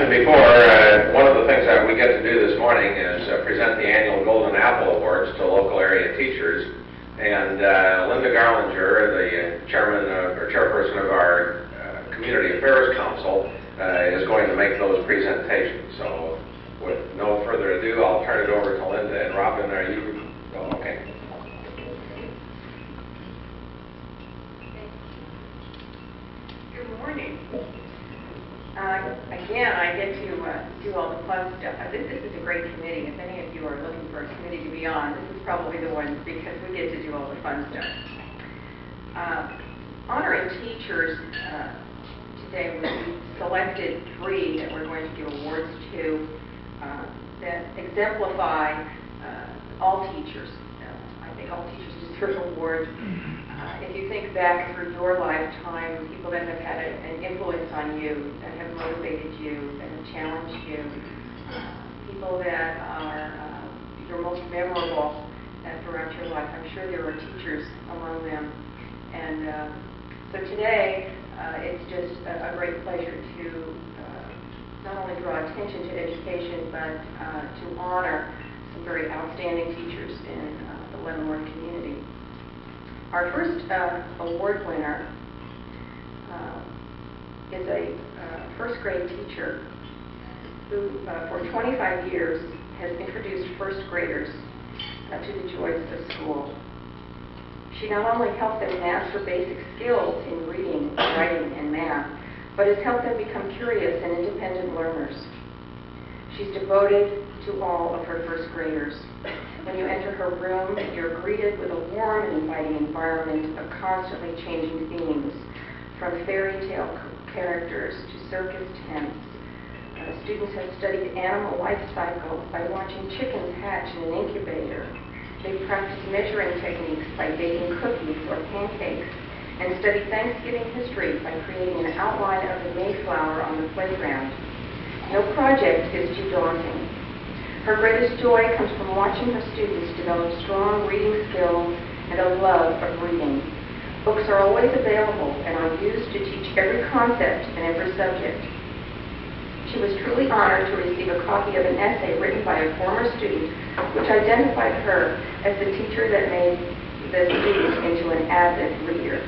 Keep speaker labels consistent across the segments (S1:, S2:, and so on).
S1: mentioned before, one of the things that we get to do this morning is present the annual Golden Apple Awards to local area teachers. And Linda Garlinger, the chairperson of our Community Affairs Council, is going to make those presentations. So with no further ado, I'll turn it over to Linda. And Robin, are you? Oh, okay.
S2: Good morning. Again, I get to do all the fun stuff. This is a great committee. If any of you are looking for a committee to be on, this is probably the one because we get to do all the fun stuff. Honoring teachers, today we selected 3 that we're going to give awards to that exemplify all teachers. I think all teachers deserve awards. If you think back through your lifetime, people that have had an influence on you, that have motivated you, that have challenged you, people that are your most memorable throughout your life, I'm sure there are teachers among them. And so today, it's just a great pleasure to not only draw attention to education, but to honor some very outstanding teachers in the Leavenworth community. Our first award winner is a first grade teacher who, for 25 years, has introduced first graders to the joys of school. She not only helped them master basic skills in reading, writing, and math, but has helped them become curious and independent learners. She's devoted to all of her first graders. When you enter her room, you're greeted with a warm and inviting environment of constantly changing themes, from fairy tale characters to circus tents. Students have studied animal life cycles by watching chickens hatch in an incubator. They've practiced measuring techniques by baking cookies or pancakes, and studied Thanksgiving history by creating an outline of the Mayflower on the playground. No project is too daunting. Her greatest joy comes from watching her students develop strong reading skills and a love of reading. Books are always available and are used to teach every concept and every subject. She was truly honored to receive a copy of an essay written by a former student which identified her as the teacher that made the student into an avid reader.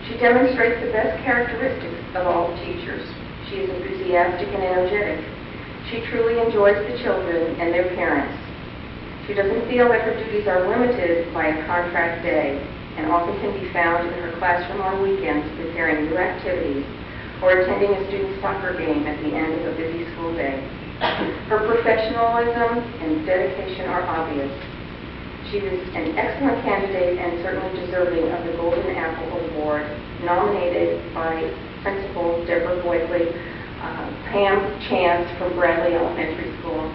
S2: She demonstrates the best characteristics of all teachers. She is enthusiastic and energetic. She truly enjoys the children and their parents. She doesn't feel that her duties are limited by a contract day, and often can be found in her classroom on weekends preparing new activities or attending a student soccer game at the end of a busy school day. Her professionalism and dedication are obvious. She was an excellent candidate and certainly deserving of the Golden Apple Award, nominated by Principal Deborah Boydley, Pam Chance from Bradley Elementary School.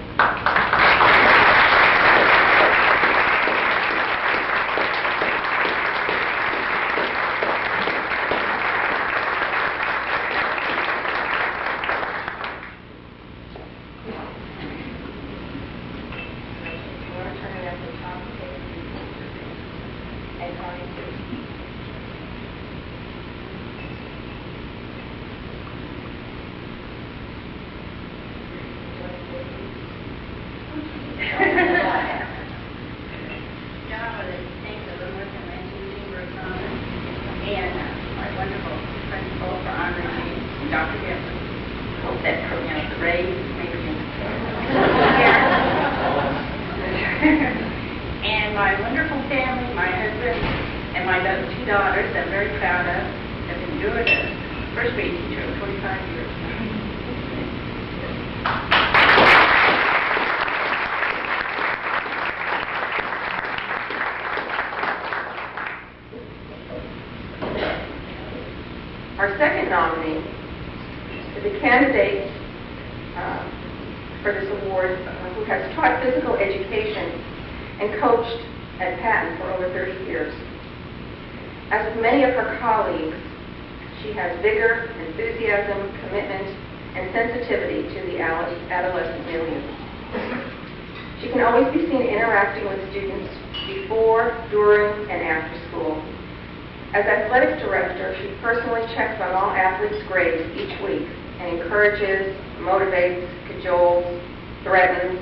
S3: And my wonderful family, my husband, and my 2 daughters I'm very proud of, have endured a first grade teacher of 25 years.
S2: Our second nominee is a candidate for this award who has taught physical education and coached at Patton for over 30 years. As with many of her colleagues, she has vigor, enthusiasm, commitment, and sensitivity to the adolescent milieu. She can always be seen interacting with students before, during, and after school. As athletic director, she personally checks on all athletes' grades each week and encourages, motivates, cajoles, threatens,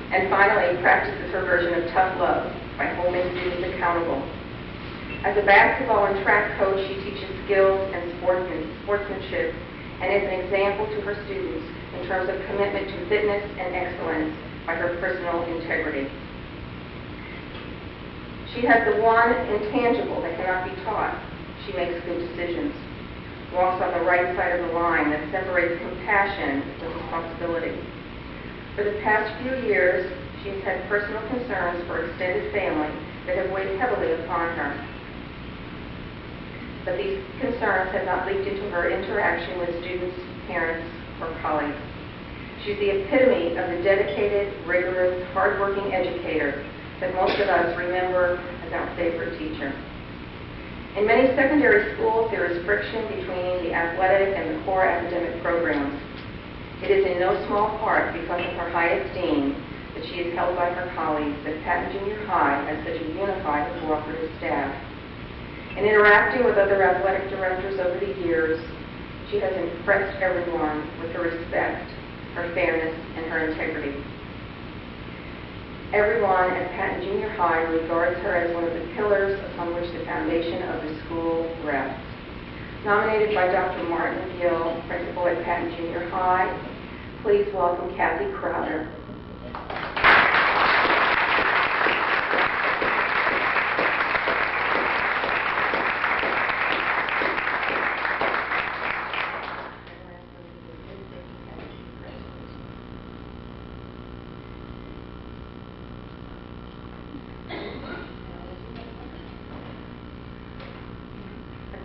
S2: and finally practices her version of tough love by holding students accountable. As a basketball and track coach, she teaches skills and sportsmanship and is an example to her students in terms of commitment to fitness and excellence by her personal integrity. She has the one intangible that cannot be taught. She makes good decisions, walks on the right side of the line that separates compassion with responsibility. For the past few years, she has had personal concerns for extended family that have weighed heavily upon her. But these concerns have not leaked into her interaction with students, parents, or colleagues. She's the epitome of the dedicated, rigorous, hardworking educator that most of us remember as our favorite teacher. In many secondary schools, there is friction between the athletic and the core academic programs. It is in no small part because of her high esteem that she is held by her colleagues at Patton Junior High as such a unified and cooperative staff. In interacting with other athletic directors over the years, she has impressed everyone with her respect, her fairness, and her integrity. Everyone at Patton Junior High regards her as one of the pillars upon which the foundation of the school rests. Nominated by Dr. Martin Gill, principal at Patton Junior High, please welcome Kathy Crowder.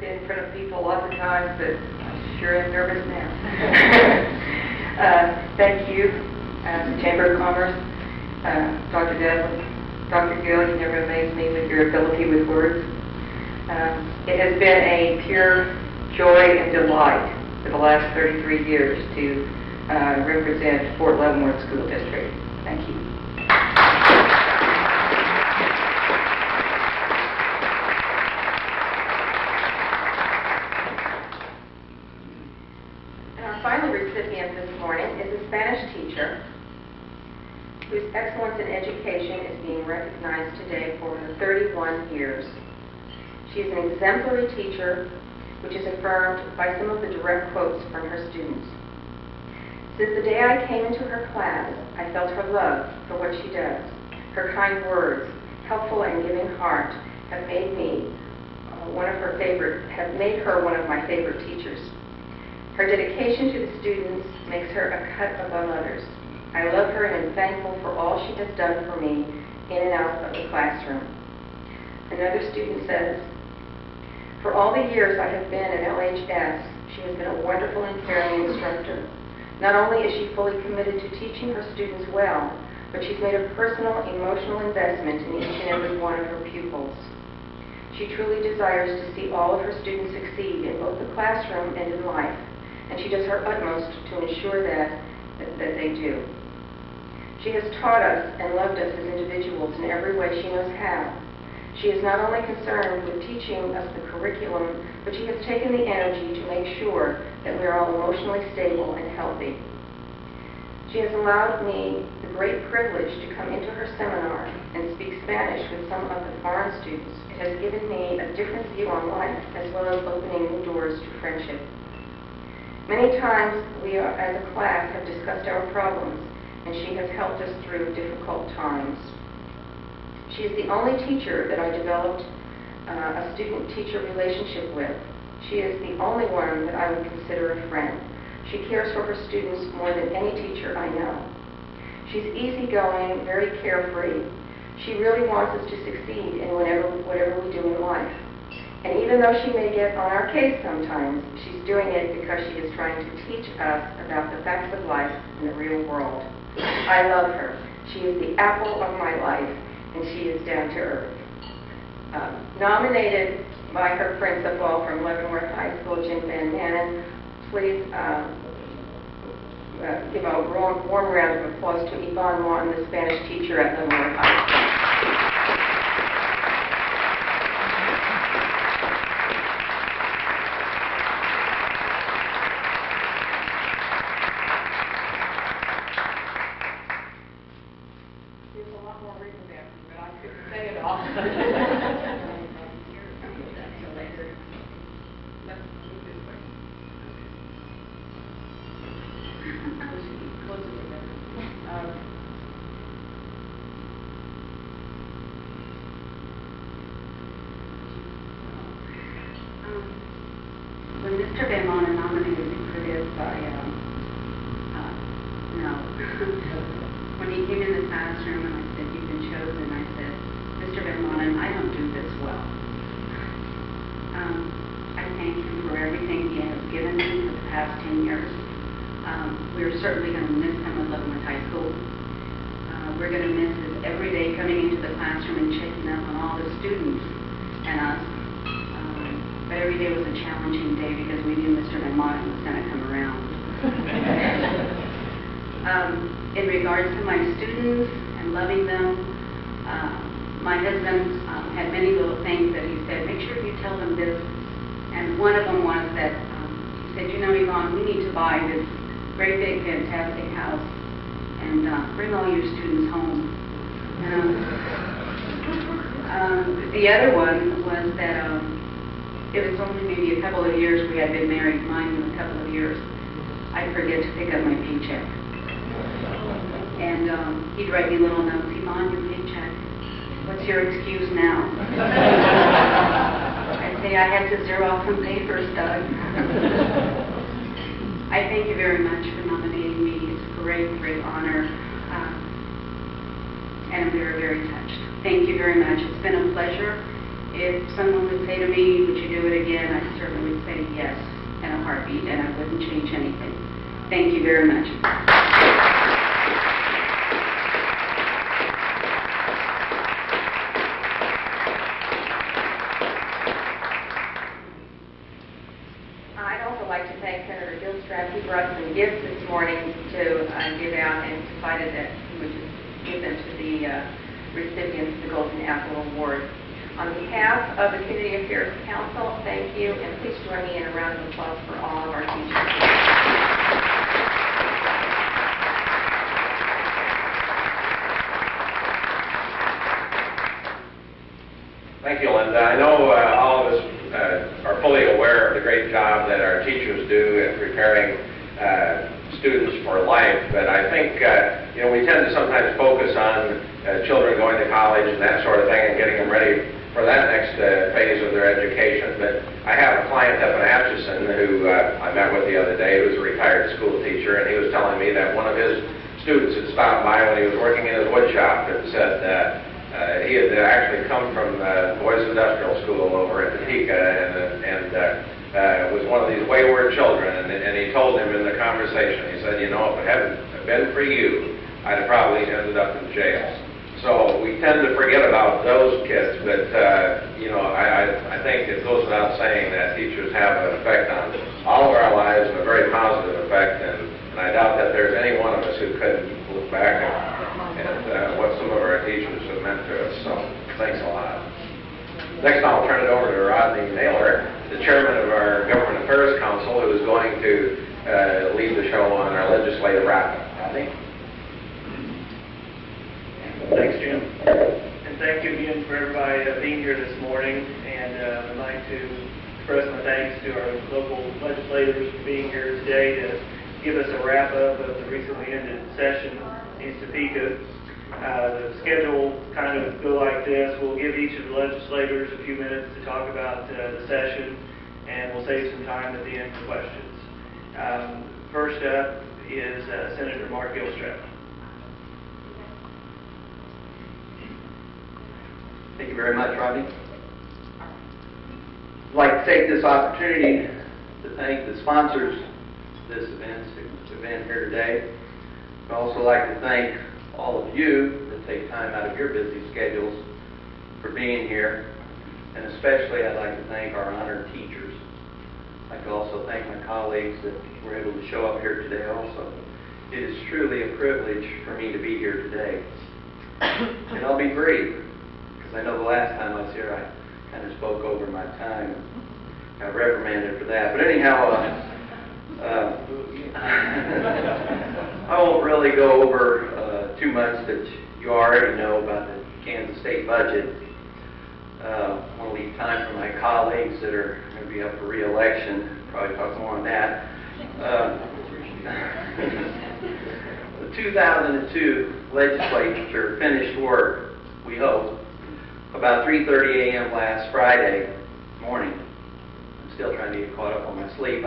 S2: In front of people lots of times, but I sure am nervous now. Thank you, the Chamber of Commerce, Dr. Devlin, Dr. Gill, you never amaze me with your ability with words. It has been a pure joy and delight for the last 33 years to represent Fort Leavenworth School District. Thank you. Final recipient this morning is a Spanish teacher whose excellence in education is being recognized today for her 31 years. She is an exemplary teacher, which is affirmed by some of the direct quotes from her students. Since the day I came into her class, I felt her love for what she does. Her kind words, helpful and giving heart have made her one of my favorite teachers. Her dedication to the students makes her a cut above others. I love her and am thankful for all she has done for me in and out of the classroom. Another student says, for all the years I have been at LHS, she has been a wonderful and caring instructor. Not only is she fully committed to teaching her students well, but she's made a personal, emotional investment in each and every one of her pupils. She truly desires to see all of her students succeed in both the classroom and in life, and she does her utmost to ensure that they do. She has taught us and loved us as individuals in every way she knows how. She is not only concerned with teaching us the curriculum, but she has taken the energy to make sure that we are all emotionally stable and healthy. She has allowed me the great privilege to come into her seminar and speak Spanish with some of the foreign students. It has given me a different view on life, as well as opening new doors to friendship. Many times we as a class have discussed our problems, and she has helped us through difficult times. She is the only teacher that I developed a student-teacher relationship with. She is the only one that I would consider a friend. She cares for her students more than any teacher I know. She's easygoing, very carefree. She really wants us to succeed in whatever we do in life. And even though she may get on our case sometimes, she's doing it because she is trying to teach us about the facts of life in the real world. I love her. She is the apple of my life, and she is down to earth. Nominated by her principal from Leavenworth High School, Jim Van Manen, please give a warm round of applause to Yvonne Martin, the Spanish teacher at Leavenworth High School.
S3: When Mr. Van Manen nominated me for this, no. When he came in the classroom and I said, "You've been chosen," I said, "Mr. Van Manen, I don't do this well." I thank him for everything he has given me for the past 10 years. We're certainly going to miss him at Leavenworth High School. We're going to miss his every day coming into the classroom and checking up on all the students and us. But every day was a challenging day because we knew Mr. Van Manen was going to come around. In regards to my students and loving them, my husband had many little things that he said, "Make sure you tell them this." And one of them was that he said, "You know, Yvonne, we need to buy this great big fantastic house and bring all your students home." The other one was that it was only maybe a couple of years we had been married, mine was a couple of years. I'd forget to pick up my paycheck. And he'd write me little notes, "Yvonne, your paycheck. What's your excuse now?" I'd say, "I had to zero off some papers, Doug." I thank you very much for nominating me. It's a great, great honor. And I'm very, very touched. Thank you very much. It's been a pleasure. If someone would say to me, "Would you do it again?" I certainly would say yes in a heartbeat, and I wouldn't change anything. Thank you very much.
S2: I'd also like to thank Senator Gilstrap. He brought some gifts this morning to give out and decided that he would just give them to the recipients of the Golden Apple Award. On behalf of the Community Affairs Council, thank you, and please join me in a round of applause for all of our teachers.
S1: Thank you, Linda. I know all of us are fully aware of the great job that our teachers do in preparing students for life, but I think we tend to sometimes focus on children going to college and that sort of thing and getting them ready for that next phase of their education. But I have a client up in Atchison who I met with the other day, who's a retired school teacher, and he was telling me that one of his students had stopped by when he was working in his wood shop and said he had actually come from Boys Industrial School over in Topeka and was one of these wayward children, and he told him in the conversation, he said, "You know, if it hadn't been for you, I'd have probably ended up in jail." So we tend to forget about those kids, but I think it goes without saying that teachers have an effect on all of our lives, and a very positive effect, and I doubt that there's any one of us who couldn't look back at what some of our teachers have meant to us. So thanks a lot. Next, I'll turn it over to Rodney Naylor, the chairman of our Government Affairs Council, who is going to lead the show on our legislative wrap-up. Rodney?
S4: Thanks, Jim. And thank you again for everybody being here this morning. And I'd like to express my thanks to our local legislators for being here today to give us a wrap-up of the recently ended session in Topeka. The schedule kind of go like this. We'll give each of the legislators a few minutes to talk about the session, and we'll save some time at the end for questions. First up is Senator Mark Gilstrap.
S5: Thank you very much, Rodney. I'd like to take this opportunity to thank the sponsors of this event here today. I'd also like to thank all of you that take time out of your busy schedules for being here. And especially I'd like to thank our honored teachers. I'd like to also thank my colleagues that were able to show up here today also. It is truly a privilege for me to be here today. And I'll be brief, because I know the last time I was here I kind of spoke over my time and got reprimanded for that. But anyhow, I won't really go over too much that you already know about the Kansas State budget. I want to leave time for my colleagues that are going to be up for re-election. Probably talk more on that. The 2002 legislature finished work, we hope, about 3:30 a.m. last Friday morning. I'm still trying to get caught up on my sleep.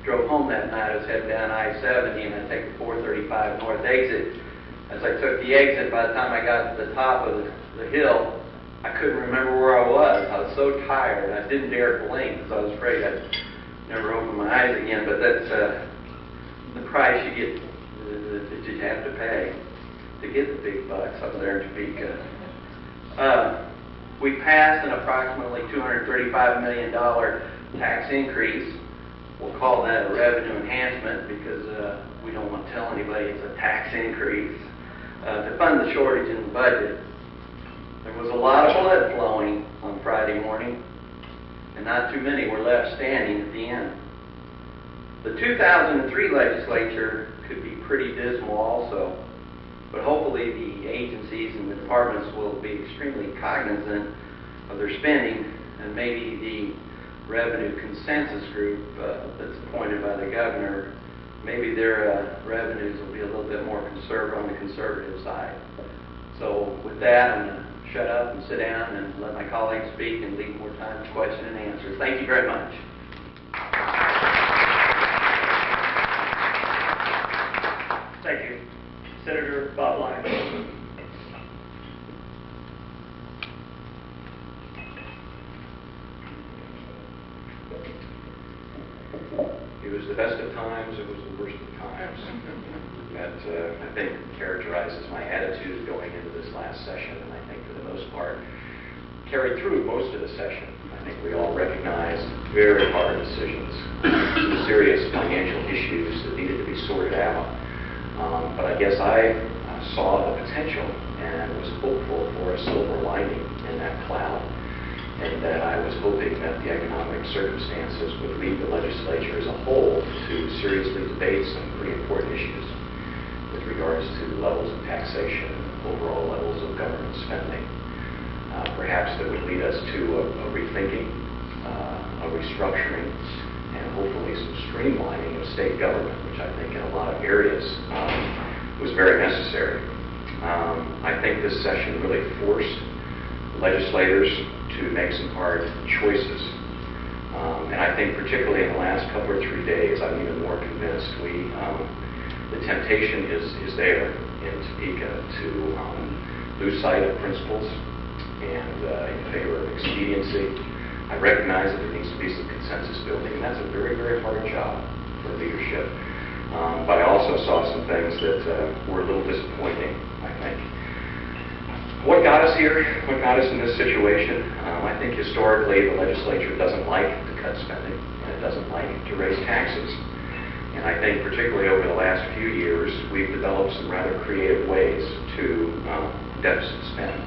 S5: Drove home that night. I was heading down I-70 and I take the 435 north exit. As I took the exit, by the time I got to the top of the hill, I couldn't remember where I was. I was so tired. I didn't dare blink because I was afraid I'd never open my eyes again. But that's the price you get, that you have to pay to get the big bucks up there in Topeka. We passed an approximately $235 million tax increase. We'll call that a revenue enhancement because we don't want to tell anybody it's a tax increase to fund the shortage in the budget. There was a lot of blood flowing on Friday morning, and not too many were left standing at the end. The 2003 legislature could be pretty dismal also, but hopefully the agencies and the departments will be extremely cognizant of their spending, and maybe the revenue consensus group that's appointed by the governor, maybe their revenues will be a little bit more conservative on the conservative side. So with that, I'm going to shut up and sit down and let my colleagues speak and leave more time for question and answer. Thank you very much.
S4: Thank you. Senator Bob Lyons.
S6: It was the best of times, it was the worst of times. That, I think, characterizes my attitude going into this last session, and I think for the most part carried through most of the session. I think we all recognized very hard decisions, some serious financial issues that needed to be sorted out. But I guess I saw the potential and was hopeful for a silver lining in that cloud, and that I was hoping that the economic circumstances would lead the legislature as a whole to seriously debate some pretty important issues with regards to levels of taxation, overall levels of government spending. Perhaps that would lead us to a rethinking, a restructuring, and hopefully some streamlining of state government, which I think in a lot of areas was very necessary. I think this session really forced legislators to make some hard choices. And I think particularly in the last couple or 3 days, I'm even more convinced the temptation is there in Topeka to lose sight of principles and in favor of expediency. I recognize that there needs to be some consensus building, and that's a very, very hard job for leadership. But I also saw some things that were a little disappointing, I think. What got us here, what got us in this situation? I think historically the legislature doesn't like to cut spending, and it doesn't like to raise taxes. And I think particularly over the last few years, we've developed some rather creative ways to deficit spend.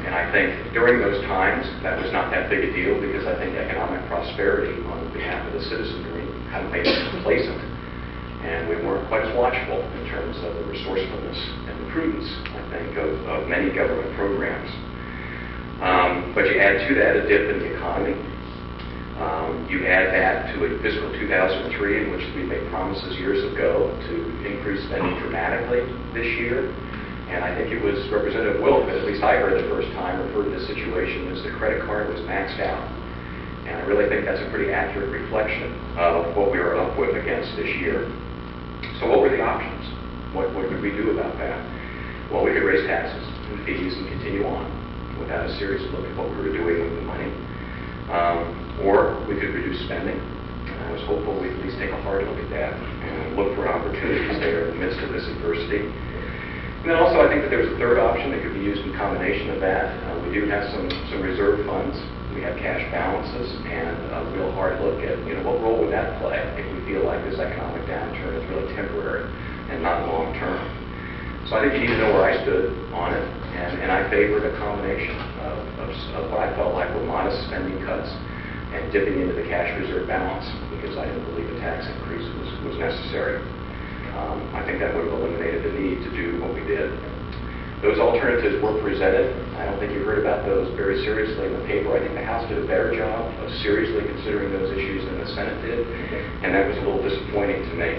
S6: And I think during those times, that was not that big a deal because I think economic prosperity on behalf of the citizenry kind of made us complacent. And we weren't quite as watchful in terms of the resourcefulness and the prudence, I think, of many government programs. But you add to that a dip in the economy. You add that to a fiscal 2003 in which we made promises years ago to increase spending dramatically this year. And I think it was Representative Wilk, at least I heard the first time, referred to this situation as the credit card was maxed out. And I really think that's a pretty accurate reflection of what we were up with against this year. So what were the options? What could we do about that? Well, we could raise taxes and fees and continue on without a serious look at what we were doing with the money. Or we could reduce spending. And I was hopeful we'd at least take a hard look at that and look for opportunities there in the midst of this adversity. And then also I think that there was a third option that could be used in combination of that. We do have some reserve funds. We have cash balances and a real hard look at what role would that play if we feel like this economic downturn is really temporary and not long term. So I think you need to know where I stood on it, and I favored a combination of what I felt like were modest spending cuts and dipping into the cash reserve balance because I didn't believe a tax increase was necessary. I think that would have eliminated the need to do what we did. Those alternatives were presented. I don't think you heard about those very seriously in the paper. I think the House did a better job of seriously considering those issues than the Senate did, and that was a little disappointing to me.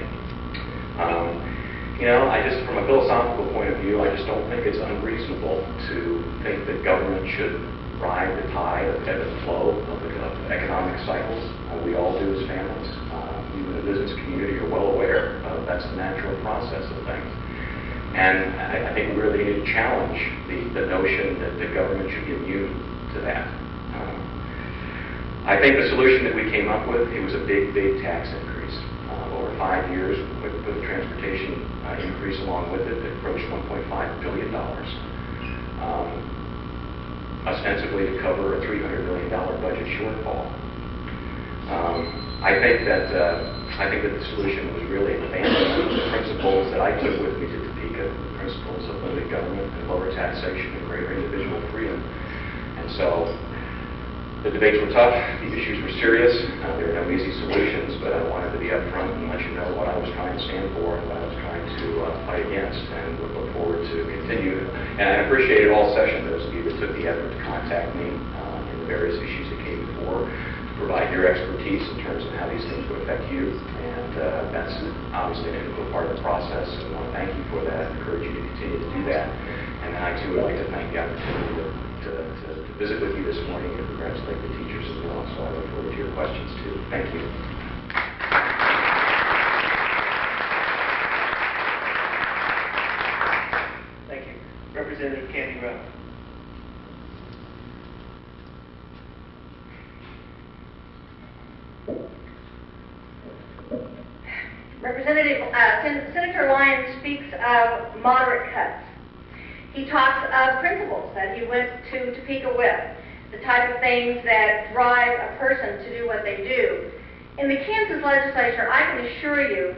S6: From a philosophical point of view, I just don't think it's unreasonable to think that government should ride the tide, ebb and flow of economic cycles. We all do as families. You in the business community are well aware of that's the natural process of things. And I think we really need to challenge the notion that the government should be immune to that. I think the solution that we came up with, it was a big, big tax increase. Over 5 years, with the transportation increase along with it, it approached $1.5 billion, ostensibly to cover a $300 million budget shortfall. I think that the solution was really an abandonment of the principles that I took with me to Topeka, the principles of limited government and lower taxation and greater individual freedom. And so the debates were tough, the issues were serious, there were no easy solutions, but I wanted to be upfront and let you know what I was trying to stand for and what I was trying to fight against, and would look forward to continue. And I appreciated all session, those of you that took the effort to contact me in the various issues that came before, to provide your expertise in terms of how these things would affect you. And that's obviously an integral part of the process, and I want to thank you for that. I encourage you to continue to do that. And then I too would like to thank the opportunity to visit with you this morning and congratulate the teachers as well. So I look forward to your questions too. Thank you.
S4: Thank you. Representative Candy Rowe.
S7: Senator Lyon speaks of moderate cuts. He talks of principles that he went to Topeka with, the type of things that drive a person to do what they do. In the Kansas legislature, I can assure you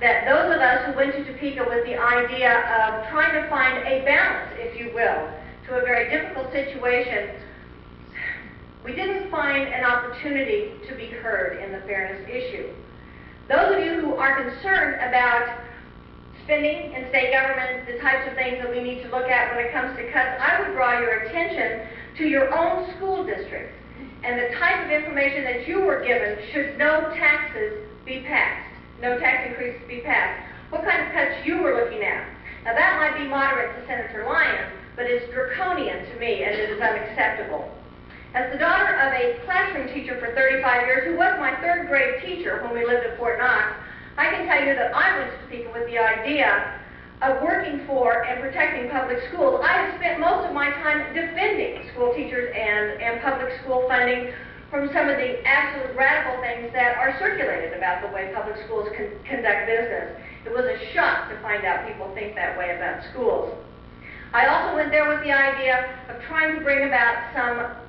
S7: that those of us who went to Topeka with the idea of trying to find a balance, if you will, to a very difficult situation, we didn't find an opportunity to be heard in the fairness issue. Those of you who are concerned about spending in state government, the types of things that we need to look at when it comes to cuts, I would draw your attention to your own school district and the type of information that you were given should no taxes be passed, no tax increases be passed. What kind of cuts you were looking at? Now that might be moderate to Senator Lyon, but it's draconian to me and it is unacceptable. As the daughter of a classroom teacher for 35 years, who was my third grade teacher when we lived at Fort Knox, I can tell you that I went to Topeka with the idea of working for and protecting public schools. I have spent most of my time defending school teachers and public school funding from some of the absolute radical things that are circulated about the way public schools conduct business. It was a shock to find out people think that way about schools. I also went there with the idea of trying to bring about some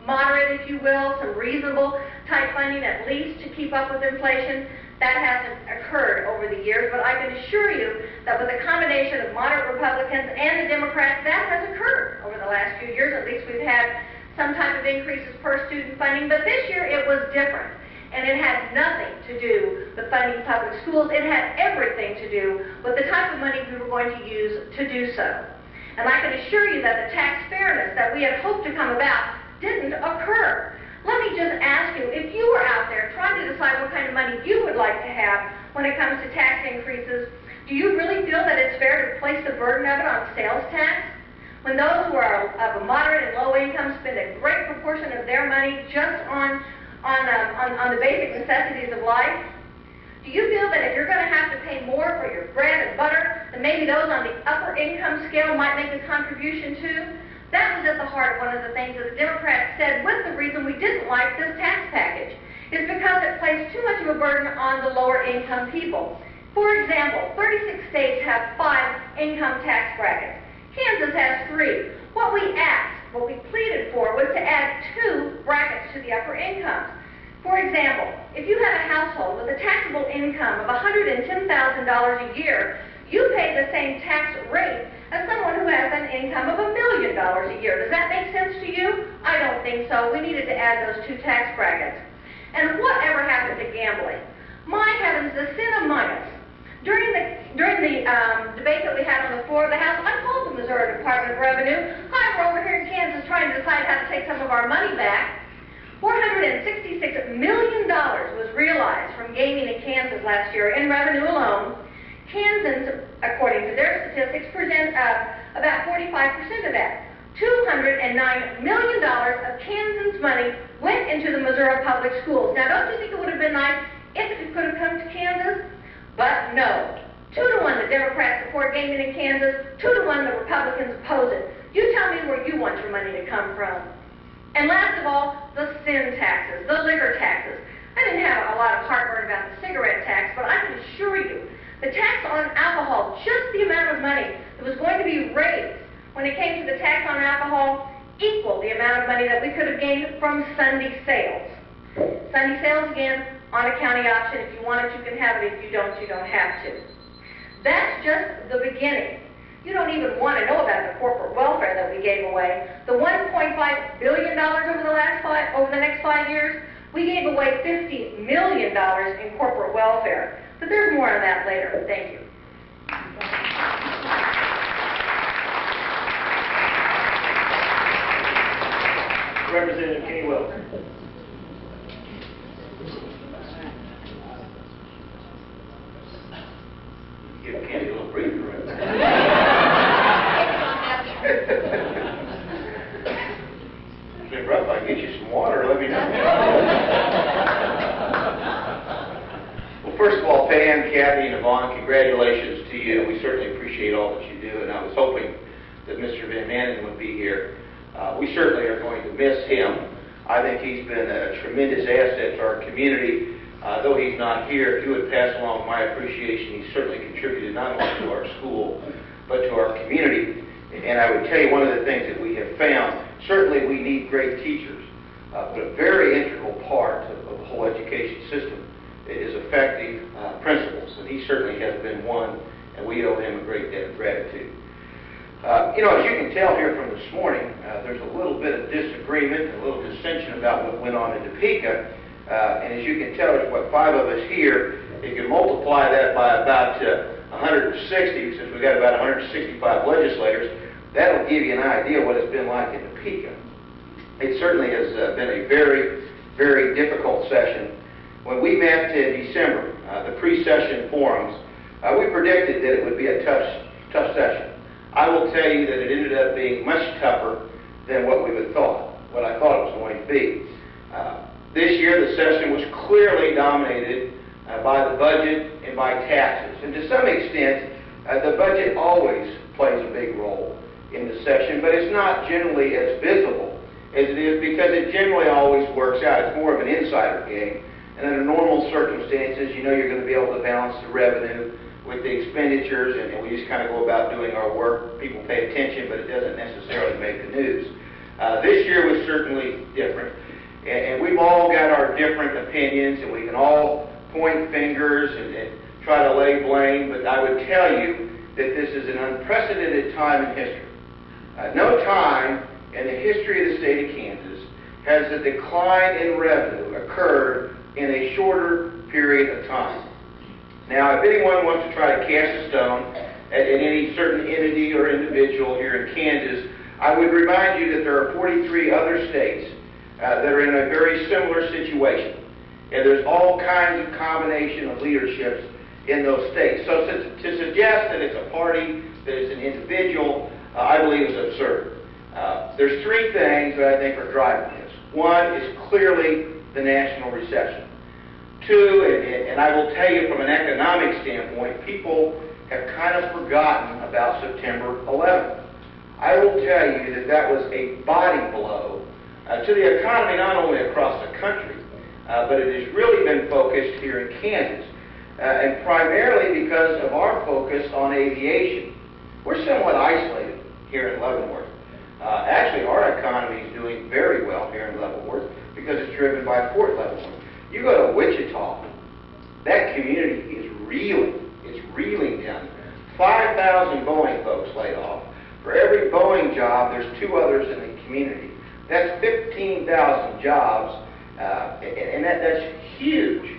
S7: moderate, if you will, some reasonable type funding, at least to keep up with inflation. That hasn't occurred over the years, but I can assure you that with a combination of moderate Republicans and the Democrats, that has occurred over the last few years. At least we've had some type of increases per student funding, but this year it was different. And it had nothing to do with funding public schools. It had everything to do with the type of money we were going to use to do so. And I can assure you that the tax fairness that we had hoped to come about didn't occur. Let me just ask you, if you were out there trying to decide what kind of money you would like to have when it comes to tax increases, do you really feel that it's fair to place the burden of it on sales tax? When those who are of a moderate and low income spend a great proportion of their money just on the basic necessities of life? Do you feel that if you're going to have to pay more for your bread and butter, then maybe those on the upper income scale might make a contribution too? That was at the heart of one of the things that the Democrats said was the reason we didn't like this tax package, is because it placed too much of a burden on the lower income people. For example, 36 states have 5 income tax brackets. Kansas has 3. What we asked, what we pleaded for, was to add 2 brackets to the upper incomes. For example, if you have a household with a taxable income of $110,000 a year, you pay the same tax rate as someone who has an income of $1 million a year. Does that make sense to you? I don't think so. We needed to add those 2 tax brackets. And whatever happened to gambling? My heavens, the sin among us. During the debate that we had on the floor of the House, I called the Missouri Department of Revenue. Hi, we're over here in Kansas trying to decide how to take some of our money back. $466 million was realized from gaming in Kansas last year in revenue alone. Kansans, according to their statistics, present about 45% of that. $209 million of Kansans' money went into the Missouri public schools. Now, don't you think it would have been nice if it could have come to Kansas? But no. 2-1 the Democrats support gaming in Kansas, 2-1 the Republicans oppose it. You tell me where you want your money to come from. And last of all, the sin taxes, the liquor taxes. I didn't have a lot of heartburn about the cigarette tax, but I can assure you, the tax on alcohol, just the amount of money that was going to be raised when it came to the tax on alcohol, equaled the amount of money that we could have gained from Sunday sales. Sunday sales, again, on a county option. If you want it, you can have it. If you don't, you don't have to. That's just the beginning. You don't even want to know about the corporate welfare that we gave away. The $1.5 billion over the next 5 years, we gave away $50 million in corporate welfare. But there's more on that later. Thank you.
S4: Representative Kenny Wilson.
S5: Give Kenny a little breathing room. Say, Ruff, I can get you some water. Let me know. Well, first of all, Pam, Kathy, and Yvonne, congratulations to you. We certainly appreciate all that you do, and I was hoping that Mr. Van Manen would be here. We certainly are going to miss him. I think he's been a tremendous asset to our community. Though he's not here, if you would pass along my appreciation, he's certainly contributed not only to our school, but to our community. And I would tell you one of the things that we have found, certainly we need great teachers, but a very integral part of the whole education system is effective principals, and he certainly has been one, and we owe him a great debt of gratitude. As you can tell here from this morning, there's a little bit of disagreement, a little dissension about what went on in Topeka. And as you can tell, there's, 5 of us here. You can multiply that by about 160, since we've got about 165 legislators. That'll give you an idea what it's been like in Topeka. It certainly has been a very, very difficult session. When we met in December, the pre-session forums, we predicted that it would be a tough session. I will tell you that it ended up being much tougher than what we had thought, what I thought it was going to be. This year, the session was clearly dominated by the budget and by taxes. And to some extent, the budget always plays a big role in the session, but it's not generally as visible as it is because it generally always works out. It's more of an insider game. And under normal circumstances, you're going to be able to balance the revenue with the expenditures, and we just kind of go about doing our work. People pay attention, but it doesn't necessarily make the news. This year was certainly different. And we've all got our different opinions, and we can all point fingers and try to lay blame, but I would tell you that this is an unprecedented time in history. No time in the history of the state of Kansas has a decline in revenue occurred in a shorter period of time. Now, if anyone wants to try to cast a stone at any certain entity or individual here in Kansas, I would remind you that there are 43 other states that are in a very similar situation. And there's all kinds of combination of leaderships in those states. So to suggest that it's a party, that it's an individual, I believe is absurd. There's 3 things that I think are driving this. One is clearly the national recession. 2, and I will tell you from an economic standpoint, people have kind of forgotten about September 11th. I will tell you that that was a body blow to the economy, not only across the country, but it has really been focused here in Kansas, and primarily because of our focus on aviation. We're somewhat isolated here in Leavenworth. Actually, our economy is doing very well here in Leavenworth because it's driven by Fort Leavenworth. You go to Wichita, that community is reeling. It's reeling down. 5,000 Boeing folks laid off. For every Boeing job, there's 2 others in the community. That's 15,000 jobs, and that's huge.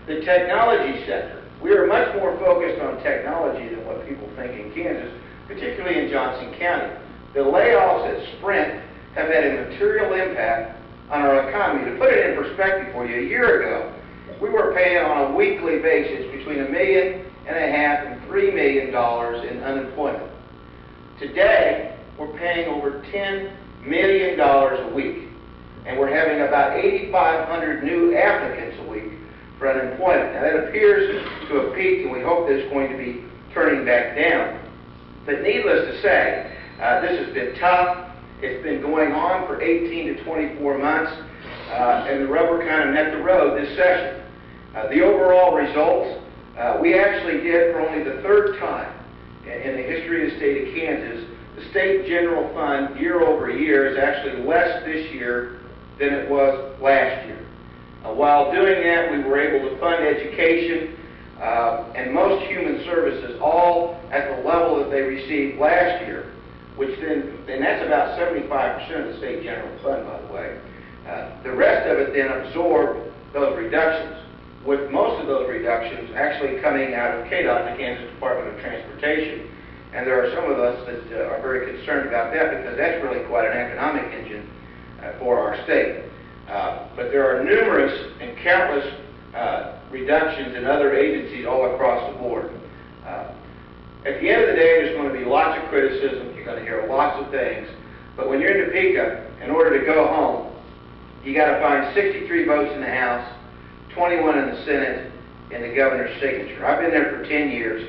S5: The technology sector. We are much more focused on technology than what people think in Kansas, particularly in Johnson County. The layoffs at Sprint have had a material impact on our economy. To put it in perspective for you, a year ago, we were paying on a weekly basis between $1.5 million and $3 million in unemployment. Today, we're paying over $10 million a week, and we're having about 8,500 new applicants a week for unemployment. Now, that appears to have peaked, and we hope that it's going to be turning back down. But needless to say, this has been tough. It's been going on for 18 to 24 months, and the rubber kind of met the road this session. The overall results, we actually did for only the third time in the history of the state of Kansas. The state general fund year over year is actually less this year than it was last year. While doing that, we were able to fund education and most human services all at the level that they received last year, which then, and that's about 75% of the state general fund, by the way. The rest of it then absorbed those reductions, with most of those reductions actually coming out of KDOT, the Kansas Department of Transportation. And there are some of us that are very concerned about that because that's really quite an economic engine for our state. But there are numerous and countless reductions in other agencies all across the board. At the end of the day, there's going to be lots of criticism. You're going to hear lots of things. But when you're in Topeka, in order to go home, you got to find 63 votes in the House, 21 in the Senate, and the governor's signature. I've been there for 10 years.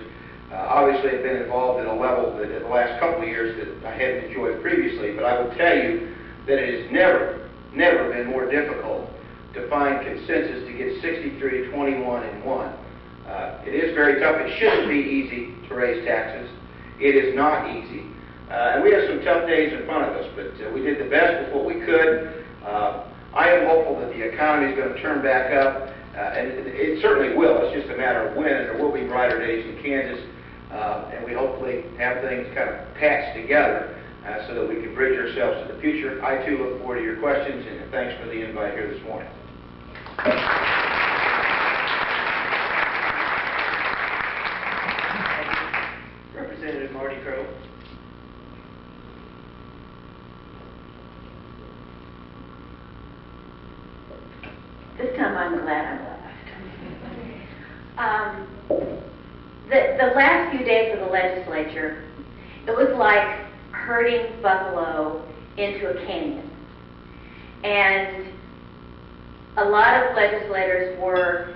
S5: Obviously, I've been involved at a level that in the last couple of years that I hadn't enjoyed previously, but I will tell you that it has never been more difficult to find consensus to get 63 to 21 in one. It is very tough. It shouldn't be easy to raise taxes. It is not easy. And we have some tough days in front of us, but we did the best with what we could. I am hopeful that the economy is going to turn back up, and it certainly will. It's just a matter of when, and there will be brighter days in Kansas, and we hopefully have things kind of patched together so that we can bridge ourselves to the future. I, too, look forward to your questions, and thanks for the invite here this morning.
S4: Representative Marty Crow.
S2: This time I'm glad I'm left. The last few days of the legislature, it was like herding buffalo into a canyon. And a lot of legislators were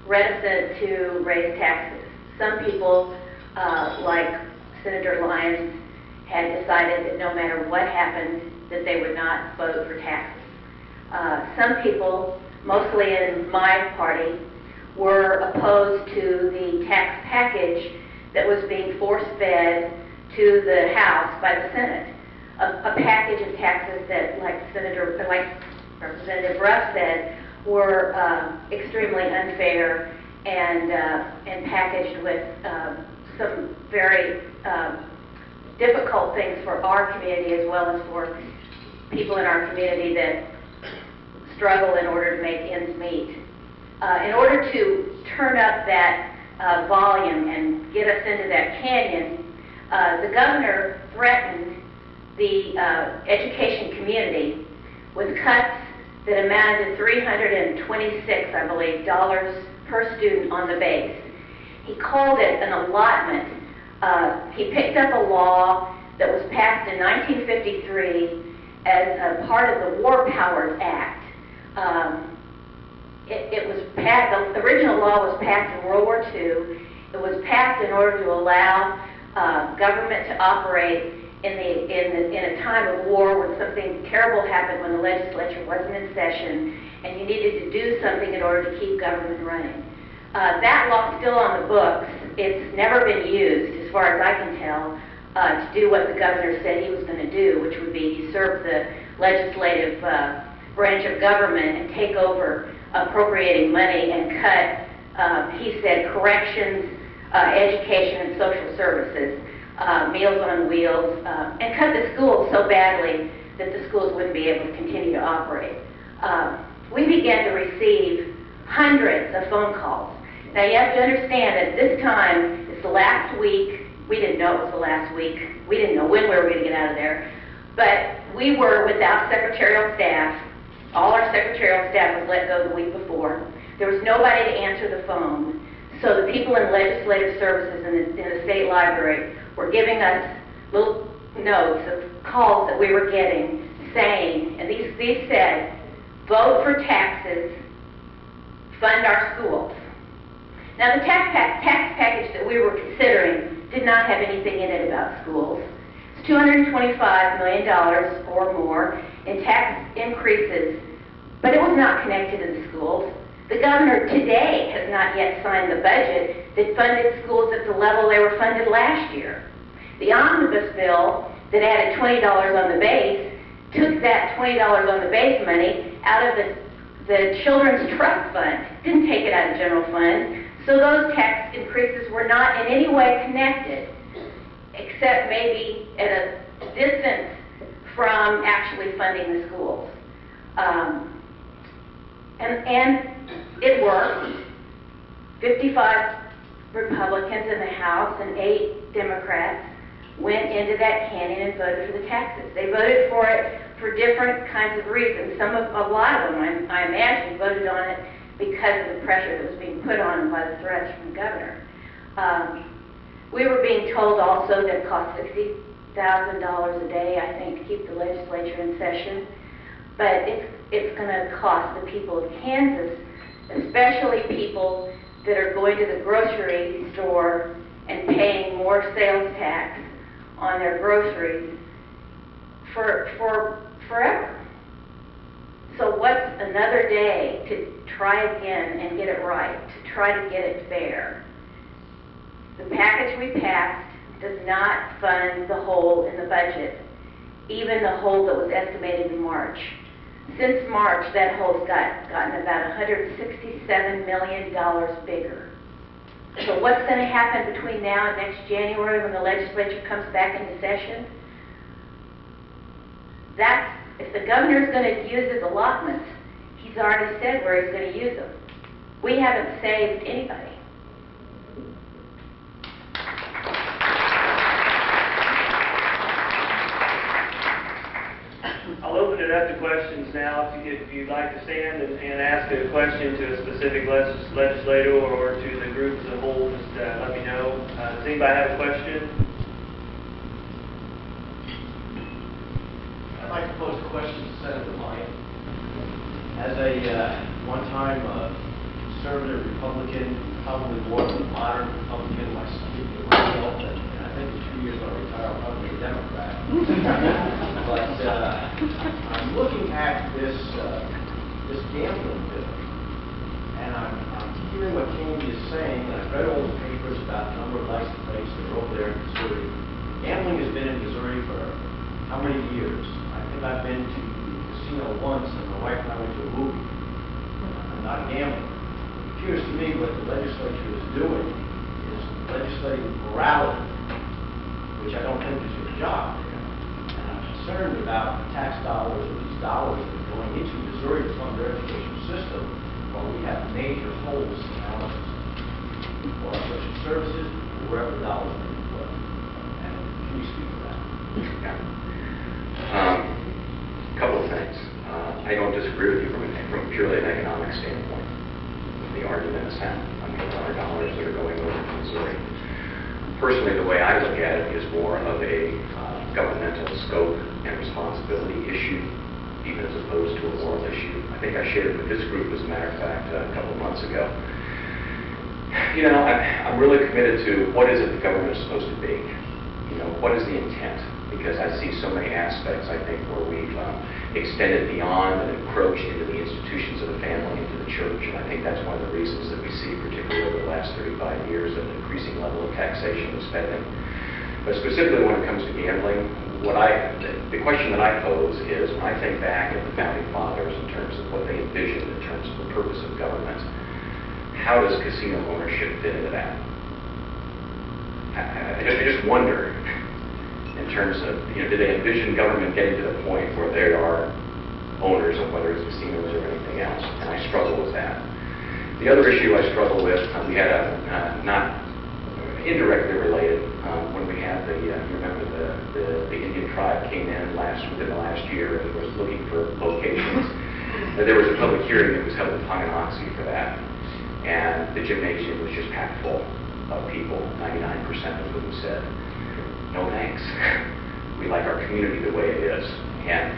S2: reticent to raise taxes. Some people, like Senator Lyons, had decided that no matter what happened, that they would not vote for taxes. Some people, mostly in my party, were opposed to the tax package that was being force-fed to the House by the Senate. A package of taxes that, like Representative Ruff said, were extremely unfair and packaged with some very difficult things for our community as well as for people in our community that struggle in order to make ends meet. In order to turn up that volume and get us into that canyon, the governor threatened the education community with cuts that amounted to $326, I believe, dollars per student on the base. He called it an allotment. He picked up a law that was passed in 1953 as a part of the War Powers Act. It was passed, the original law was passed in World War II. It was passed in order to allow government to operate in a time of war when something terrible happened, when the legislature wasn't in session, and you needed to do something in order to keep government running. That law is still on the books. It's never been used, as far as I can tell, to do what the governor said he was going to do, which would be usurp the legislative branch of government and take over appropriating money and cut, he said, corrections, education, and social services, Meals on Wheels, and cut the schools so badly that the schools wouldn't be able to continue to operate. We began to receive hundreds of phone calls. Now you have to understand that this time, it's the last week. We didn't know it was the last week. We didn't know when we were going to get out of there. But we were without secretarial staff. All our secretarial staff was let go the week before. There was nobody to answer the phone. So the people in legislative services in the state library were giving us little notes of calls that we were getting saying, and these said, vote for taxes, fund our schools. Now the tax package that we were considering did not have anything in it about schools. It's $225 million or more in tax increases, but it was not connected to the schools. The governor today has not yet signed the budget that funded schools at the level they were funded last year. The omnibus bill that added $20 on the base took that $20 on the base money out of the children's trust fund, didn't take it out of general fund, so those tax increases were not in any way connected, except maybe at a distance from actually funding the schools. And it worked. 55 Republicans in the House and 8 Democrats went into that canyon and voted for the taxes. They voted for it for different kinds of reasons. A lot of them, I imagine, voted on it because of the pressure that was being put on them by the threats from the governor. We were being told also that it cost $60,000 a day, I think, to keep the legislature in session. But it's going to cost the people of Kansas, especially people that are going to the grocery store and paying more sales tax on their groceries for forever. So what's another day to try again and get it right, to try to get it fair? The package we passed does not fund the hole in the budget, even the hole that was estimated in March. Since March, that hole's gotten about $167 million bigger. So what's going to happen between now and next January when the legislature comes back into session? If the governor's going to use his allotments, he's already said where he's going to use them. We haven't saved anybody.
S4: I'll open it up to questions now. If you'd like to stand and ask a question to a specific legislator or to the group as a whole, just let me know. Does anybody have a question?
S8: I'd like to pose a question to Senator Mike. As a one-time conservative Republican, probably more than a modern Republican myself, and I think in 2 years when I retire, I'll probably be a Democrat. But I'm looking at this gambling bill, and I'm hearing what Candy is saying, and I've read all the papers about the number of license plates that are over there in Missouri. Gambling has been in Missouri for how many years? I think I've been to the casino once, and my wife and I went to a movie. I'm not gambling. It appears to me what the legislature is doing is legislating morality, which I don't think is your job. And I'm concerned about the tax dollars or these dollars that are going into Missouri to fund their education system while we have major holes in our system, or our social services, or wherever the dollars are being put. And can you speak to that?
S6: Yeah. A couple of things. I don't disagree with you from purely an economic standpoint. The argument is sound. I mean, there are dollars that are going over to Missouri. Personally, the way I look at it is more of a governmental scope and responsibility issue, even as opposed to a moral issue. I think I shared with this group, as a matter of fact, a couple of months ago. You know, I'm really committed to what is it the government is supposed to be. You know, what is the intent? Because I see so many aspects, I think, where we've extended beyond and encroached into the institutions of the family, into the church, and I think that's one of the reasons that we see, particularly over the last 35 years, an increasing level of taxation and spending. But specifically when it comes to gambling, the question that I pose is, when I think back at the Founding Fathers in terms of what they envisioned in terms of the purpose of government, how does casino ownership fit into that? I just wonder, in terms of, you know, do they envision government getting to the point where they are owners of whether it's casinos or anything else? And I struggle with that. The other issue I struggle with, we had indirectly related. When we had you remember the Indian tribe came in within the last year and was looking for locations. There was a public hearing that was held in Tonganoxie for that, and the gymnasium was just packed full of people. 99% of whom said, "No thanks. We like our community the way it is." And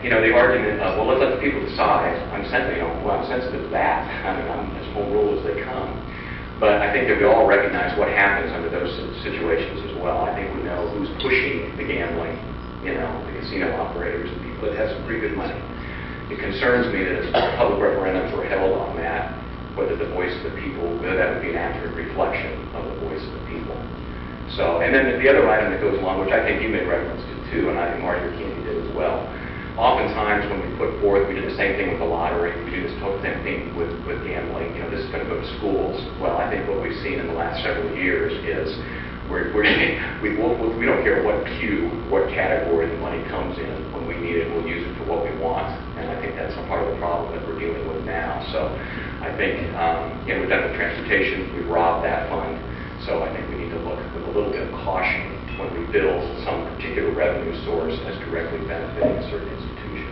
S6: the argument of, well, let's let the people decide. I'm sensitive to that. I mean, I'm as home rule as they come. But I think that we all recognize what happens under those situations as well. I think we know who's pushing the gambling, the casino operators and people that have some pretty good money. It concerns me that if public referendums were held on that, whether the voice of the people, whether that would be an accurate reflection of the voice of the people. So, and then the other item that goes along, which I think you made reference to too, and I think Marty or Candy did as well. Oftentimes when we put forth, we did the same thing with the lottery, we do this same thing with gambling, this is going to go to schools. Well, I think what we've seen in the last several years is we don't care what queue, what category the money comes in. When we need it, we'll use it for what we want. And I think that's a part of the problem that we're dealing with now. So I think, we've done with transportation, we've robbed that fund. So I think we need to look with a little bit of caution when we build some particular revenue source as directly benefiting a certain institution.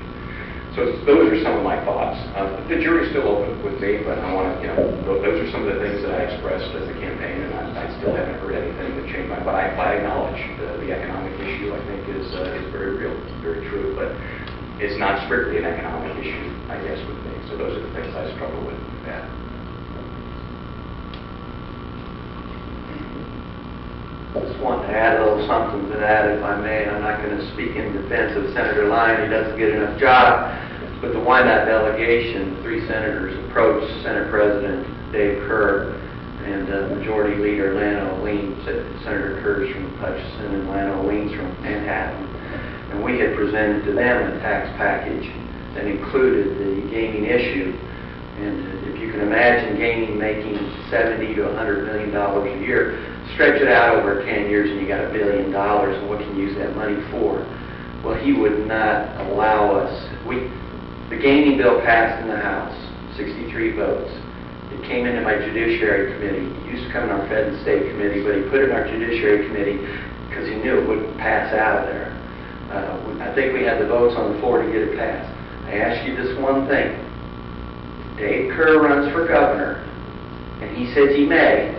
S6: So those are some of my thoughts. The jury's still open with me, but I want to, those are some of the things that I expressed as a campaign, and I still haven't heard anything that changed my mind. But I acknowledge the economic issue, I think, is very real, very true, but it's not strictly an economic issue, I guess, with me. So those are the things I struggle with that.
S5: Just want to add a little something to that, if I may. I'm not going to speak in defense of Senator Lyon. He doesn't get enough job. But the Wyandotte delegation, 3 senators approached Senate President Dave Kerr and Majority Leader Lano Lean, Senator Kerr's from Hutchinson and Lano Lean's from Manhattan. And we had presented to them a tax package that included the gaming issue. And if you can imagine gaming making $70 to $100 million a year, stretch it out over 10 years and you got $1 billion, and what can you use that money for? Well, he would not allow us. The gaming bill passed in the House, 63 votes. It came into my Judiciary Committee. It used to come in our Fed and State Committee, but he put it in our Judiciary Committee because he knew it wouldn't pass out of there. I think we had the votes on the floor to get it passed. I ask you this one thing. Dave Kerr runs for governor, and he says he may.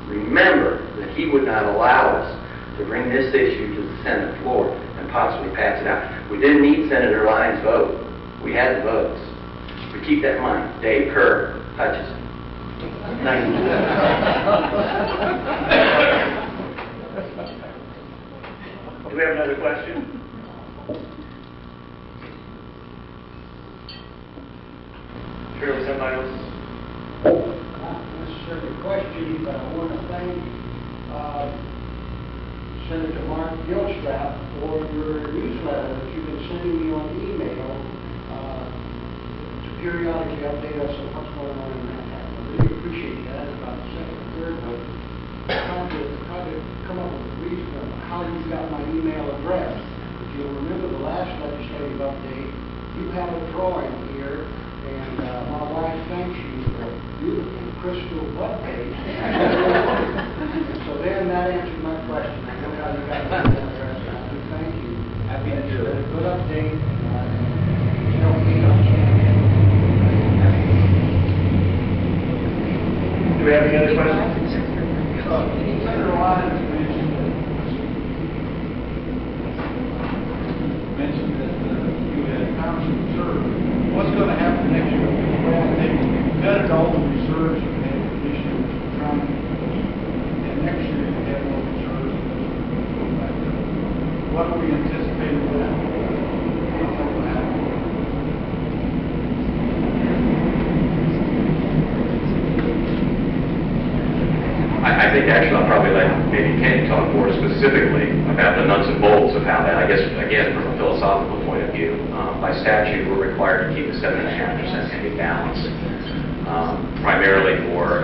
S5: Remember that he would not allow us to bring this issue to the Senate floor and possibly pass it out. We didn't need Senator Lyon's vote. We had the votes. We keep that in mind. Dave Kerr, Hutchinson. Thank you.
S4: Do we have another question? Sure, with somebody else.
S9: Not necessarily a question, but I want to thank Senator Mark Gilstrap for your newsletter that you've been sending me on email to periodically update us on what's going on in Manhattan. I really appreciate that. About the second or third vote, try to come up with a reason of how you got my email address. If you'll remember the last legislative update, you have a drawing here. And my wife thanks you for a beautiful crystal butt cake. So then that answered my question. I know how you got that address. I do thank you. Happy to do it. A good update.
S4: Do we have any other questions?
S9: Senator Lyon mentioned that you had accounts in reserve. What's going to happen next year? Well, they gutted all the reserves you had this year, and next year you have no reserves. What are we anticipating for that? What's going to happen?
S6: I think actually I'll probably let maybe Kenny talk more specifically about the nuts and bolts of how that, I guess, again, from a philosophical point of view. By statute, we're required to keep a 7.5% ending balance, primarily for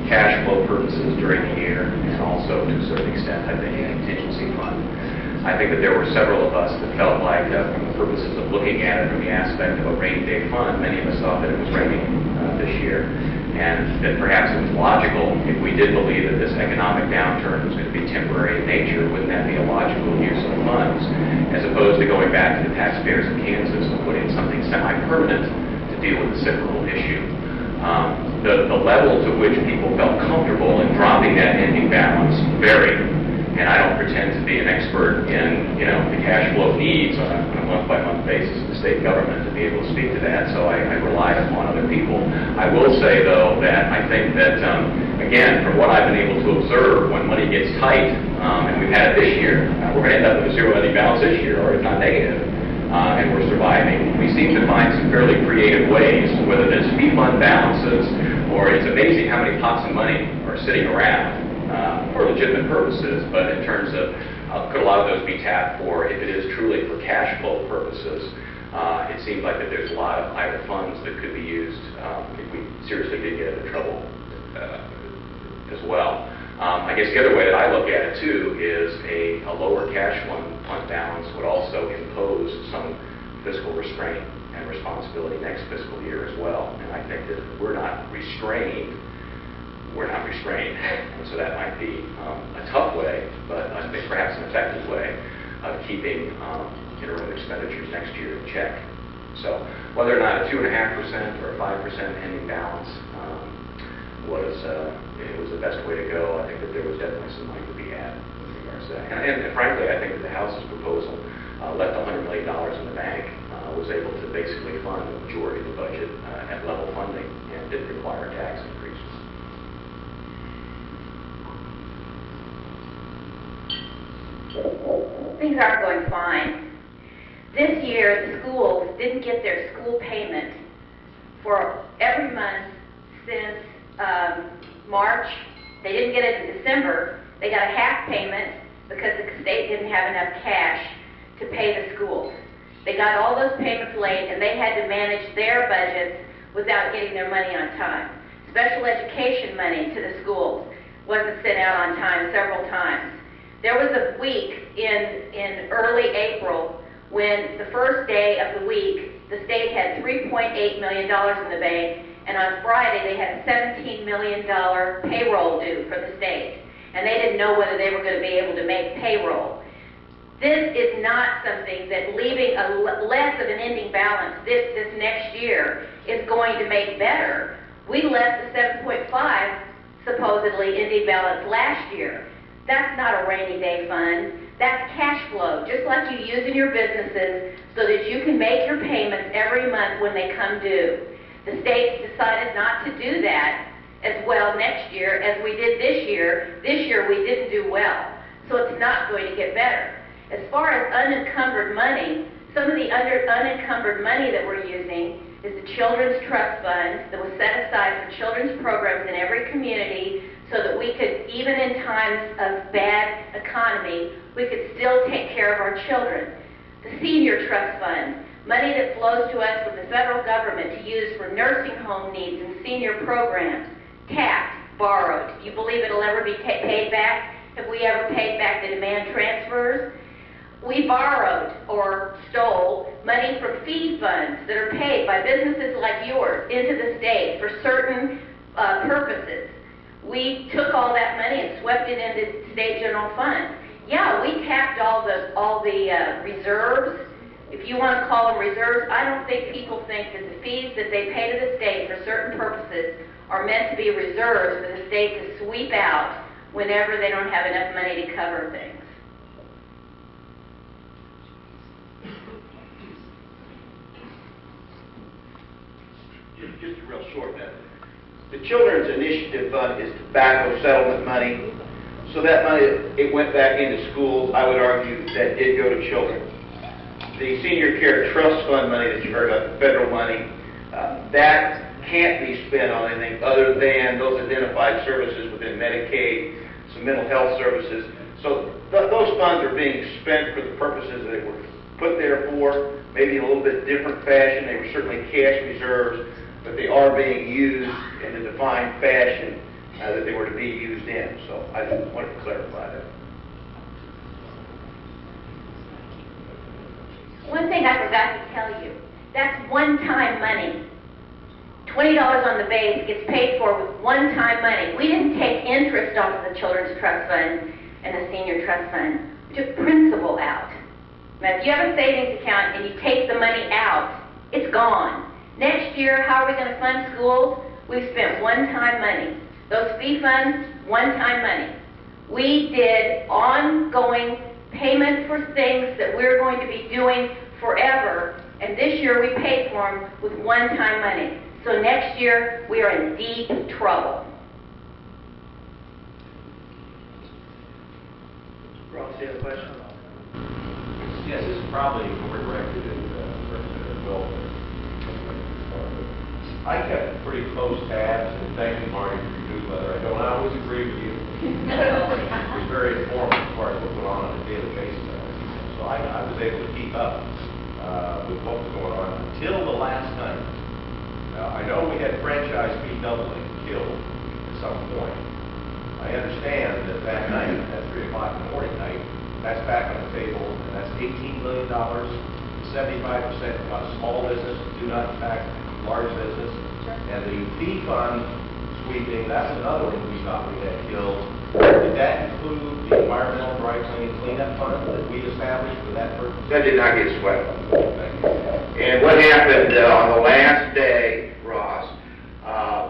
S6: cash flow purposes during the year, and also to a certain extent, I think, a contingency fund. I think that there were several of us that felt like, from the purposes of looking at it from the aspect of a rainy day fund, many of us thought that it was raining this year. and that perhaps it was logical, if we did believe that this economic downturn was going to be temporary in nature, wouldn't that be a logical use of the funds, as opposed to going back to the taxpayers of Kansas and putting something semi-permanent to deal with the cyclical issue. The level to which people felt comfortable in dropping that ending balance varied. And I don't pretend to be an expert in, the cash flow needs on a month-by-month basis of the state government to be able to speak to that, so I relied upon other people. I will say, though, that I think that, again, from what I've been able to observe, when money gets tight, and we've had it this year, we're going to end up with a zero ending balance this year, or if not negative, and we're surviving. We seem to find some fairly creative ways, whether it's fee fund balances, or it's amazing how many pots of money are sitting around for legitimate purposes, but in terms of could a lot of those be tapped for, if it is truly for cash flow purposes, it seems like that there's a lot of idle funds that could be used if we seriously did get into trouble as well. I guess the other way that I look at it too is a lower cash fund balance would also impose some fiscal restraint and responsibility next fiscal year as well. And I think that if we're not restrained. And so that might be a tough way, but I think perhaps an effective way of keeping interim expenditures next year in check. So whether or not a 2.5% or a 5% ending balance was the best way to go, I think that there was definitely some money to be had with regards to that. And frankly, I think that the House's proposal left $100 million in the bank, was able to basically fund the majority of the budget at level funding and didn't require tax increases.
S2: Things aren't going fine. This year, the schools didn't get their school payment for every month since March. They didn't get it in December. They got a half payment because the state didn't have enough cash to pay the schools. They got all those payments late, and they had to manage their budgets without getting their money on time. Special education money to the schools wasn't sent out on time several times. There was a week in early April when the first day of the week, the state had $3.8 million in the bank, and on Friday they had a $17 million payroll due for the state. And they didn't know whether they were going to be able to make payroll. This is not something that leaving less of an ending balance this next year is going to make better. We left the 7.5 supposedly ending balance last year. That's not a rainy day fund. That's cash flow, just like you use in your businesses so that you can make your payments every month when they come due. The state decided not to do that as well next year as we did this year. This year we didn't do well, so it's not going to get better. As far as unencumbered money, some of the unencumbered money that we're using is the Children's Trust Fund that was set aside for children's programs in every community so that we could, even in times of bad economy, we could still take care of our children. The Senior Trust Fund, money that flows to us from the federal government to use for nursing home needs and senior programs, tapped, borrowed. Do you believe it'll ever be paid back? Have we ever paid back the demand transfers? We borrowed or stole money from fee funds that are paid by businesses like yours into the state for certain purposes. We took all that money and swept it into state general fund. Yeah, we tapped all the reserves. If you want to call them reserves, I don't think people think that the fees that they pay to the state for certain purposes are meant to be reserves for the state to sweep out whenever they don't have enough money to cover things.
S5: Just a real short minute. The Children's Initiative Fund is tobacco settlement money. So that money, it went back into schools. I would argue that did go to children. The Senior Care Trust Fund money that you heard about, the federal money, that can't be spent on anything other than those identified services within Medicaid, some mental health services. So those funds are being spent for the purposes that they were put there for, maybe in a little bit different fashion. They were certainly cash reserves, but they are being used in a defined fashion that they were to be used in. So I just wanted to clarify that.
S2: One thing I forgot to tell you, that's one-time money.
S7: $20 on the base gets paid for with one-time money. We didn't take interest off of the Children's Trust Fund and the Senior Trust Fund. We took principal out. Now, if you have a savings account and you take the money out, it's gone. Next year, how are we going to fund schools? We've spent one-time money. Those fee funds, one-time money. We did ongoing payment for things that we're going to be doing forever, and this year we paid for them with one-time money. So next year, we are in deep trouble.
S4: Ross, you have a question?
S8: Yes, this is probably more directed at Representative Wilson. I kept pretty close tabs, and thank you, Marty, for your newsletter. I don't always agree with you. It was very informative as far as what went on a daily basis. So I was able to keep up with what was going on until the last night. Now, I know we had franchise fee doubling killed at some point. I understand that that night, at 3 o'clock in the morning night, that's back on the table, and that's $18 million, 75% about small business, do not impact large business. And the fee fund sweeping, that's another one we thought we had killed. Did that include the environmental dry cleanup fund that we established for that purpose?
S10: That did not get swept. And what happened on the last day, Ross,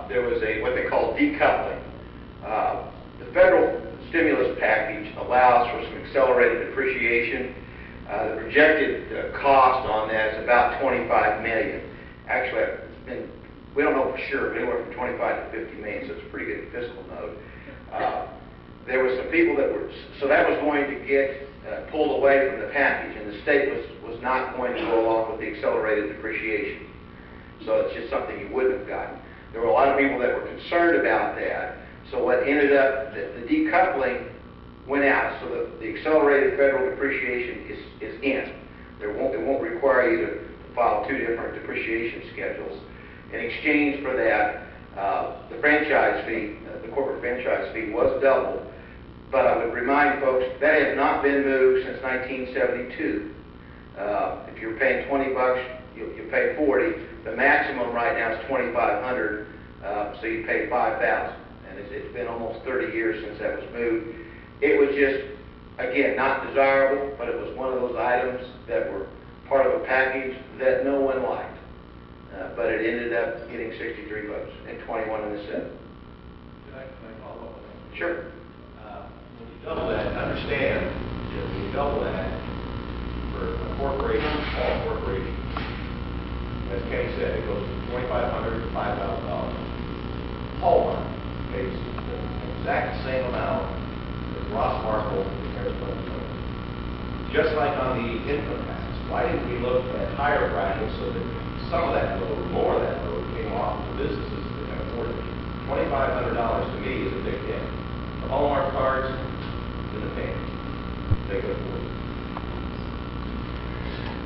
S10: there was what they call decoupling. The federal stimulus package allows for some accelerated depreciation. The projected cost on that is about $25 million. Actually, we don't know for sure, but anywhere from 25 to 50 million, so it's a pretty good fiscal note. There were some people that were, so that was going to get pulled away from the package, and the state was not going to go along with the accelerated depreciation. So it's just something you wouldn't have gotten. There were a lot of people that were concerned about that. So what ended up, the decoupling went out, so the accelerated federal depreciation is in. It won't require you to file two different depreciation schedules. In exchange for that, the franchise fee, the corporate franchise fee was doubled. But I would remind folks, that has not been moved since 1972. If you're paying $20, you pay $40. The maximum right now is $2,500, so you pay $5,000. And it's been almost 30 years since that was moved. It was just, again, not desirable, but it was one of those items that were part of a package that no one liked. But it ended up getting 63 votes and 21 in the Senate.
S8: Can I follow up on that?
S10: Sure.
S8: When you double that, understand, when you double that for a corporation, small corporation, as Kenny said, it goes from $2,500 to $5,000. Hallmark pays the exact same amount as Ross Markle and Harris Clinton. Just like on the income tax, why didn't we look at higher brackets so that some of that load, more of that load, came off the businesses that can afford it? $2,500 to me is a big hit. The Hallmark cards, in the pan. They could afford it.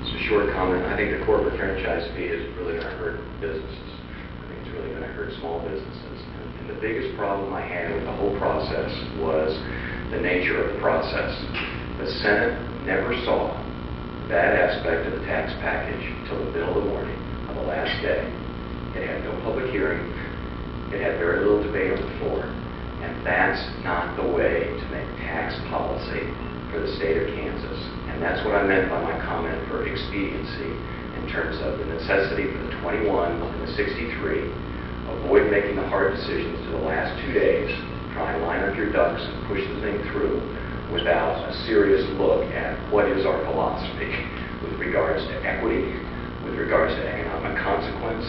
S6: It's a short comment. I think the corporate franchise fee is really going to hurt businesses. I think it's really going to hurt small businesses. And the biggest problem I had with the whole process was the nature of the process. The Senate never saw that aspect of the tax package until the middle of the morning on the last day. It had no public hearing. It had very little debate on the floor. And that's not the way to make tax policy for the state of Kansas. And that's what I meant by my comment for expediency in terms of the necessity for the 21 and the 63. Avoid making the hard decisions to the last 2 days. Try and line up your ducks and push the thing through without a serious look at what is our philosophy with regards to equity, with regards to economic consequence,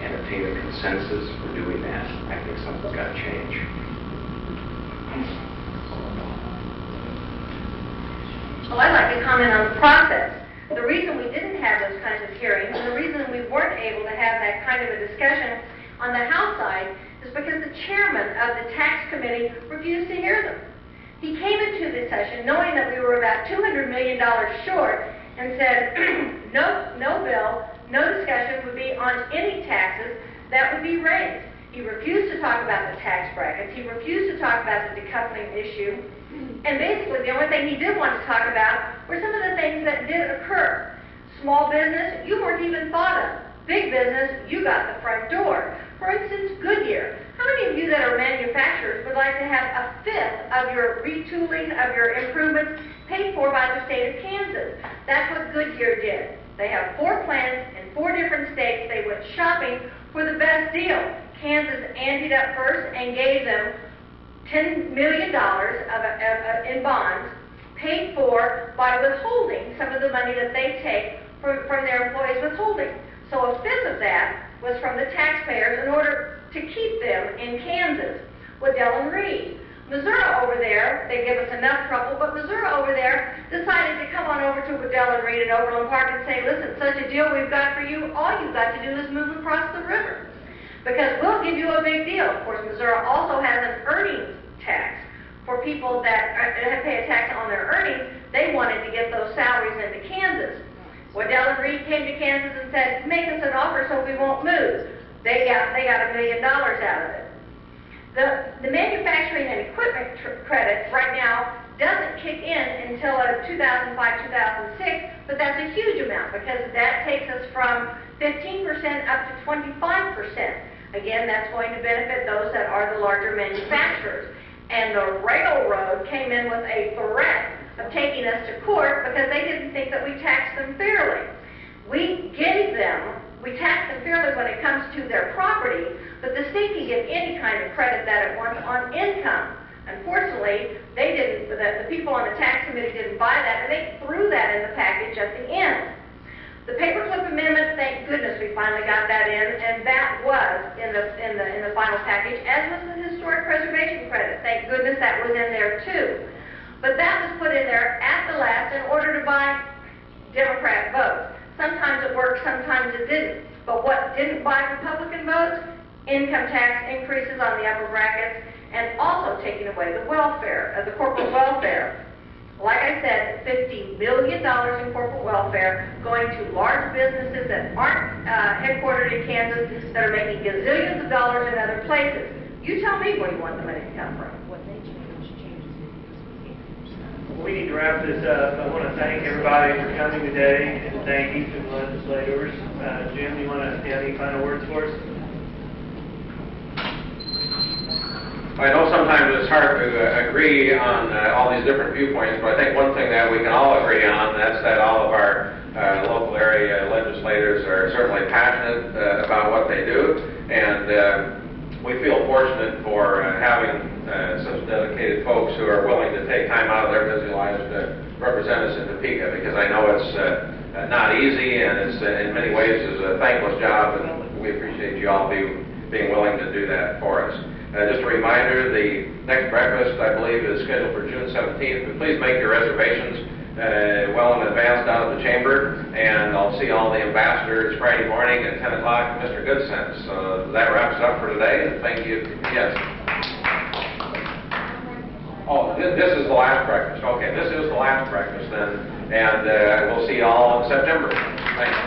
S6: and obtain a consensus for doing that. I think something's got to change.
S7: Well, I'd like to comment on the process. The reason we didn't have those kinds of hearings and the reason we weren't able to have that kind of a discussion on the House side is because the chairman of the tax committee refused to hear them. He came into this session knowing that we were about $200 million short and said, no bill, no discussion would be on any taxes that would be raised. He refused to talk about the tax brackets. He refused to talk about the decoupling issue. And basically, the only thing he did want to talk about were some of the things that did occur. Small business, you weren't even thought of. big business, you got the front door. For instance, Goodyear. How many of you that are manufacturers would like to have a fifth of your retooling, of your improvements, paid for by the state of Kansas? That's what Goodyear did. They have 4 plants in 4 different states. They went shopping for the best deal. Kansas anteed up first and gave them $10 million in bonds, paid for by withholding some of the money that they take from their employees' withholding. So a fifth of that was from the taxpayers in order to keep them in Kansas. Waddell and Reed. Missouri over there, they give us enough trouble, but Missouri over there decided to come on over to Waddell and Reed in Overland Park and say, listen, such a deal we've got for you, all you've got to do is move across the river, because we'll give you a big deal. Of course, Missouri also has an earnings tax for people that pay a tax on their earnings. They wanted to get those salaries into Kansas. Waddell and Reed came to Kansas and said, make us an offer so we won't move. They got $1 million out of it. The manufacturing and equipment credit right now doesn't kick in until 2005-2006, but that's a huge amount because that takes us from 15% up to 25%. Again, that's going to benefit those that are the larger manufacturers. And the railroad came in with a threat of taking us to court because they didn't think that we taxed them fairly. We tax them fairly when it comes to their property, but the state can give any kind of credit that it wants on income. Unfortunately, they didn't. The people on the tax committee didn't buy that, and they threw that in the package at the end. The paperclip amendment, thank goodness we finally got that in, and that was in the final package, as was the historic preservation credit. Thank goodness that was in there too. But that was put in there at the last in order to buy Democrat votes. Sometimes it worked, sometimes it didn't. But what didn't buy Republican votes? Income tax increases on the upper brackets, and also taking away the welfare, the corporate welfare. Like I said, $50 million in corporate welfare going to large businesses that aren't headquartered in Kansas, that are making gazillions of dollars in other places. You tell me where you want the money to come from.
S4: We need to wrap this up. I want to thank everybody for coming today and thank each of the legislators. Jim, you want to have any final words for us?
S1: I know sometimes it's hard to agree on all these different viewpoints, but I think one thing that we can all agree on, that's that all of our local area legislators are certainly passionate about what they do, and we feel fortunate for having such dedicated folks who are willing to take time out of their busy lives to represent us in Topeka, because I know it's not easy, and it's in many ways is a thankless job, and we appreciate you all being willing to do that for us. Just a reminder, the next breakfast, I believe, is scheduled for June 17th, but please make your reservations well in advance down at the chamber, and I'll see all the ambassadors Friday morning at 10 o'clock, Mr. Goodsense. So that wraps it up for today, and thank you. Yes. Oh, this is the last breakfast. Okay, this is the last breakfast then, and we'll see you all in September. Thanks.